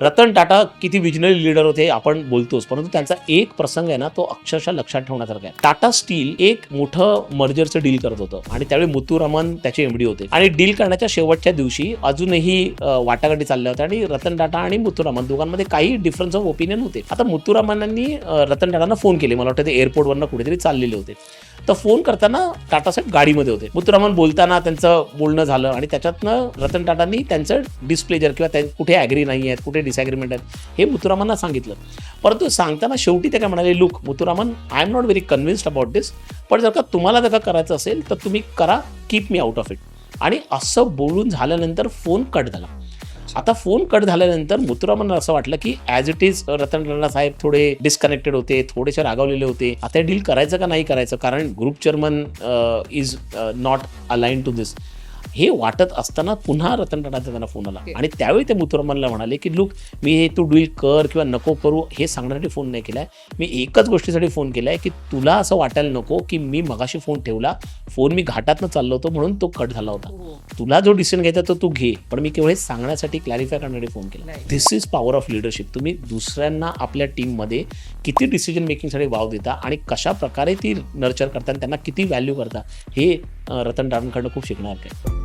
रतन टाटा किती visionary leader होते आपण बोलतोच, परंतु त्यांचा एक प्रसंग आहे ना, तो अक्षरशः लक्षात ठेवण्यासारखा आहे. टाटा स्टील एक मोठं मर्जरचं डील करत होतं आणि त्यावेळी मुथुरामन त्याचे एमडी होते आणि डील करण्याच्या शेवटच्या दिवशी अजूनही वाटाघाटी चालल्या होत्या आणि रतन टाटा आणि मुथुरामन दोघांमध्ये काही डिफरन्स ऑफ ओपिनियन होते. आता मुथुरामनांनी रतन टाटांना फोन केले, मला वाटतं ते एअरपोर्टवरनं कुठेतरी चाललेले होते. तर फोन करताना टाटा साहेब गाडीमध्ये होते. मुथुरामन बोलताना त्यांचं बोलणं झालं आणि त्याच्यातनं रतन टाटांनी त्यांचं डिस्प्लेजर किंवा कुठे ॲग्री नाही आहेत, कुठे डिसॲग्रीमेंट आहेत हे मुथुरामनना सांगितलं. परंतु सांगताना शेवटी ते काय म्हणाले, look Muthuraman, I am not very convinced about this, पण जर का तुम्हाला जर का करायचं असेल तर तुम्ही करा, keep me out of it. आणि असं बोलून झाल्यानंतर फोन कट झाला. आता फोन कट झाल्यानंतर मुथुरामनला असं वाटलं की as it is Ratan Tata साहेब थोडे डिस्कनेक्टेड होते, थोडेसे रागावलेले होते. आता डील करायचं का नाही करायचं, कारण group chairman is not align to this हे वाटत असताना पुन्हा रतन टाटाचा त्यांना फोन आला आणि त्यावेळी ते मुथुरामनला म्हणाले की लुक, मी हे तू डील कर किंवा नको करू हे सांगण्यासाठी फोन नाही केलाय, मी एकच गोष्टीसाठी फोन केलाय की तुला असं वाटायला नको की मी मगाशी फोन ठेवला, फोन मी घाटातनं चाललो होतो म्हणून तो कट झाला होता. तुला जो डिसिजन घ्यायचा तो तू घे, पण मी केवळ हे सांगण्यासाठी क्लॅरिफाय करण्यासाठी फोन केला. दिस इज पॉवर ऑफ लिडरशिप. तुम्ही दुसऱ्यांना आपल्या टीममध्ये किती डिसिजन मेकिंगसाठी वाव देता आणि कशा प्रकारे ती नर्चर करता आणि त्यांना किती व्हॅल्यू करता हे रतन टाटांकडनं खूप शिकणार आहे.